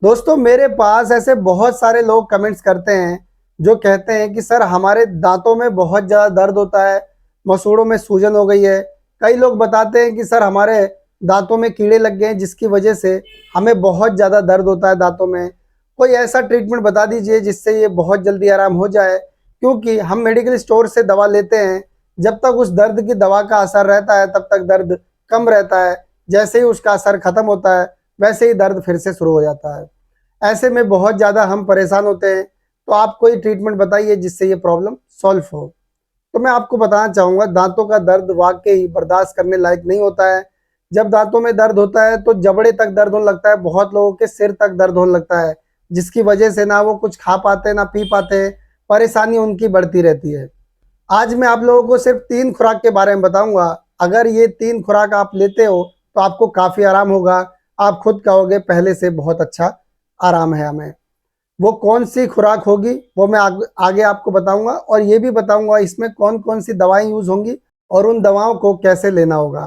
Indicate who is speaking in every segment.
Speaker 1: दोस्तों मेरे पास ऐसे बहुत सारे लोग कमेंट्स करते हैं जो कहते हैं कि सर हमारे दांतों में बहुत ज़्यादा दर्द होता है, मसूड़ों में सूजन हो गई है। कई लोग बताते हैं कि सर हमारे दांतों में कीड़े लग गए हैं जिसकी वजह से हमें बहुत ज़्यादा दर्द होता है दांतों में। कोई ऐसा ट्रीटमेंट बता दीजिए जिससे ये बहुत जल्दी आराम हो जाए, क्योंकि हम मेडिकल स्टोर से दवा लेते हैं, जब तक उस दर्द की दवा का असर रहता है तब तक दर्द कम रहता है। जैसे ही उसका असर खत्म होता है वैसे ही दर्द फिर से शुरू हो जाता है। ऐसे में बहुत ज़्यादा हम परेशान होते हैं। तो आप कोई ट्रीटमेंट बताइए जिससे ये प्रॉब्लम सॉल्व हो। तो मैं आपको बताना चाहूँगा, दांतों का दर्द वाकई बर्दाश्त करने लायक नहीं होता है। जब दांतों में दर्द होता है तो जबड़े तक दर्द होने लगता है, बहुत लोगों के सिर तक दर्द होने लगता है, जिसकी वजह से ना वो कुछ खा पाते हैं ना पी पाते हैं, परेशानी उनकी बढ़ती रहती है। आज मैं आप लोगों को सिर्फ 3 खुराक के बारे में बताऊंगा। अगर ये 3 खुराक आप लेते हो तो आपको काफ़ी आराम होगा। आप खुद कहोगे पहले से बहुत अच्छा आराम है हमें। वो कौन सी खुराक होगी वो मैं आगे आपको बताऊंगा, और ये भी बताऊंगा इसमें कौन कौन सी दवाएं यूज होंगी और उन दवाओं को कैसे लेना होगा।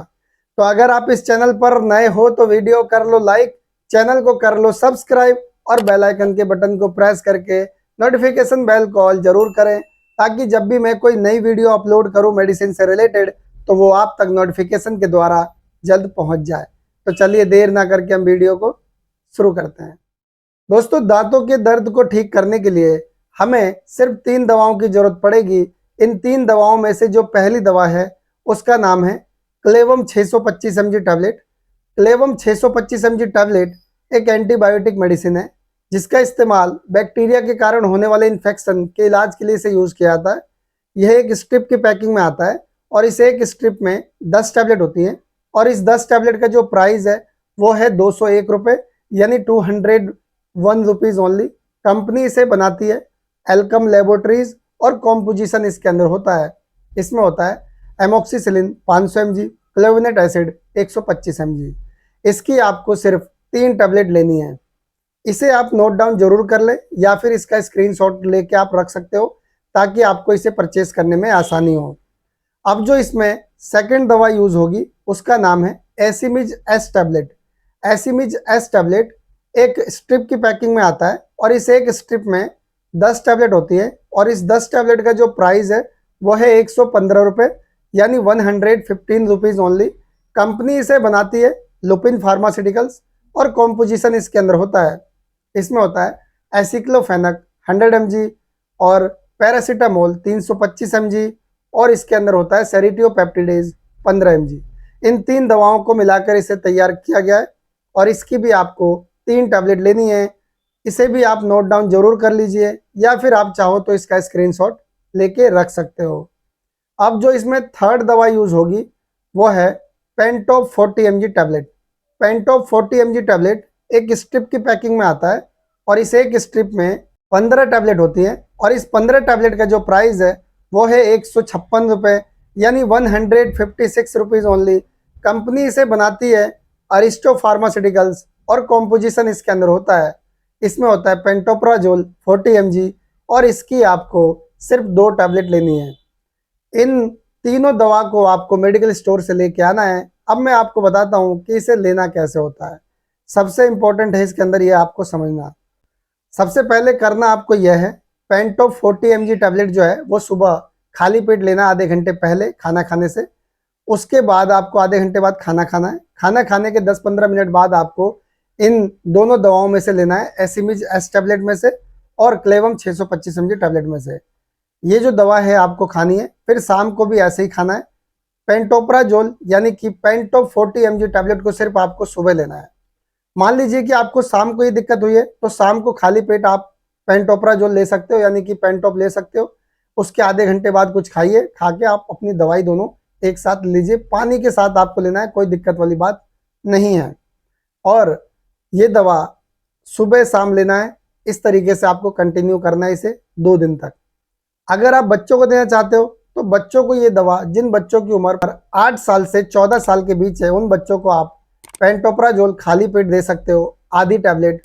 Speaker 1: तो अगर आप इस चैनल पर नए हो तो वीडियो कर लो लाइक, चैनल को कर लो सब्सक्राइब और बेल आइकन के बटन को प्रेस करके नोटिफिकेशन बेल कॉल जरूर करें, ताकि जब भी मैं कोई नई वीडियो अपलोड करूं मेडिसिन से रिलेटेड तो वो आप तक नोटिफिकेशन के द्वारा जल्द पहुंच जाए। तो चलिए देर ना करके हम वीडियो को शुरू करते हैं। दोस्तों दांतों के दर्द को ठीक करने के लिए हमें सिर्फ 3 दवाओं की जरूरत पड़ेगी। इन 3 दवाओं में से जो पहली दवा है उसका नाम है Clavam 625 mg tablet. Clavam 625 mg tablet एक एंटीबायोटिक मेडिसिन है, जिसका इस्तेमाल बैक्टीरिया के कारण होने वाले इन्फेक्शन के इलाज के लिए इसे यूज किया जाता है। यह एक स्ट्रिप की पैकिंग में आता है और इस एक स्ट्रिप में 10 टैबलेट होती हैं, और इस 10 टैबलेट का जो प्राइस है वो है 201 रुपये, यानी 201 रुपीज़ ओनली। कंपनी इसे बनाती है एल्कम लेबोरेटरीज, और कॉम्पोजिशन इसके अंदर होता है, इसमें होता है एमोक्सिसिलिन 500 mg, क्लेवनेट एसिड 125 mg। इसकी आपको सिर्फ 3 टैबलेट लेनी है। इसे आप नोट डाउन जरूर कर ले या फिर इसका स्क्रीनशॉट लेके आप रख सकते हो, ताकि आपको इसे परचेस करने में आसानी हो। अब जो इसमें सेकंड दवा यूज होगी उसका नाम है एसिमिज एस टैबलेट। एसिमिज एस टैबलेट एक स्ट्रिप की पैकिंग में आता है, और इस एक स्ट्रिप में 10 टैबलेट होती है, और इस 10 टैबलेट का जो प्राइस है वो है 115 रुपये, यानी 115 रुपीज़ ओनली। कंपनी इसे बनाती है लुपिन फार्मास्यूटिकल्स, और कॉम्पोजिशन इसके अंदर होता है, इसमें होता है एसिक्लोफेनक 100 mg और पैरासीटामोल 325 mg, और इसके अंदर होता है सेरिटियोपेप्टिडेज 15 mg। इन 3 दवाओं को मिलाकर इसे तैयार किया गया है, और इसकी भी आपको 3 टैबलेट लेनी है। इसे भी आप नोट डाउन जरूर कर लीजिए, या फिर आप चाहो तो इसका स्क्रीनशॉट लेके रख सकते हो। अब जो इसमें थर्ड दवा यूज होगी वो है Pantop 40 mg tablet. Pantop 40 mg tablet एक स्ट्रिप की पैकिंग में आता है, और इस एक स्ट्रिप में 15 टैबलेट होती हैं, और इस 15 टैबलेट का जो प्राइस है वो है 156 रुपये, यानी 156 रुपीज़ ओनली। कंपनी इसे बनाती है अरिस्टो फार्मास्यूटिकल्स, और कॉम्पोजिशन इसके अंदर होता है, इसमें होता है पेंटोप्राजोल 40 mg, और इसकी आपको सिर्फ 2 टैबलेट लेनी है। इन तीनों दवा को आपको मेडिकल स्टोर से लेके आना है। अब मैं आपको बताता हूँ कि इसे लेना कैसे होता है। सबसे इंपॉर्टेंट है इसके अंदर ये आपको समझना। सबसे पहले करना आपको यह है, पेंटॉप 40 mg टैबलेट जो है वो सुबह खाली पेट लेना, आधे घंटे पहले खाना खाने से। उसके बाद आपको आधे घंटे बाद खाना खाना है। खाना खाने के 10-15 मिनट बाद आपको इन दोनों दवाओं में से लेना है, एसिमिज एस टैबलेट में से और क्लेवम 625 mg टैबलेट में से। ये जो दवा है आपको खानी है, फिर शाम को भी ऐसे ही खाना है। पेंटोप्राजोल यानी कि पेंटॉप 40 mg टैबलेट को सिर्फ आपको सुबह लेना है। मान लीजिए कि आपको शाम को ये दिक्कत हुई है तो शाम को खाली पेट आप पेंटोप्राजोल ले सकते हो, यानी कि पेंटॉप ले सकते हो। उसके आधे घंटे बाद कुछ खाइए, खा के आप अपनी दवाई दोनों एक साथ लीजिए। पानी के साथ आपको लेना है, कोई दिक्कत वाली बात नहीं है। और ये दवा सुबह शाम लेना है। इस तरीके से आपको कंटिन्यू करना है इसे 2 दिन तक। अगर आप बच्चों को देना चाहते हो तो बच्चों को ये दवा, जिन बच्चों की उम्र 8 साल से 14 साल के बीच है, उन बच्चों को आप पेंटोप्राजोल खाली पेट दे सकते हो, आधी टैबलेट,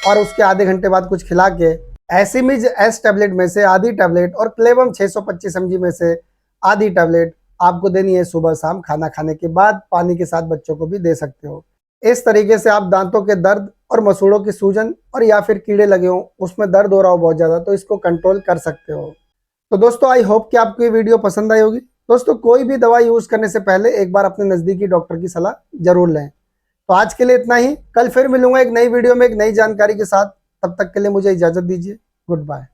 Speaker 1: और उसके आधे घंटे बाद कुछ खिला के एसिमिज एस टैबलेट में से आधी टैबलेट और क्लेवम 625 mg में से आधी टैबलेट आपको देनी है सुबह शाम खाना खाने के बाद। पानी के साथ बच्चों को भी दे सकते हो। इस तरीके से आप दांतों के दर्द और मसूड़ों की सूजन और या फिर कीड़े लगे हों, उसमें दर्द हो रहा हो बहुत ज़्यादा, तो इसको कंट्रोल कर सकते हो। तो दोस्तों आई होप कि आपको ये वीडियो पसंद आई होगी। दोस्तों कोई भी दवा यूज़ करने से पहले एक बार अपने नज़दीकी डॉक्टर की सलाह जरूर लें। तो आज के लिए इतना ही, कल फिर मिलूंगा एक नई वीडियो में एक नई जानकारी के साथ। तब तक के लिए मुझे इजाज़त दीजिए। Good bye.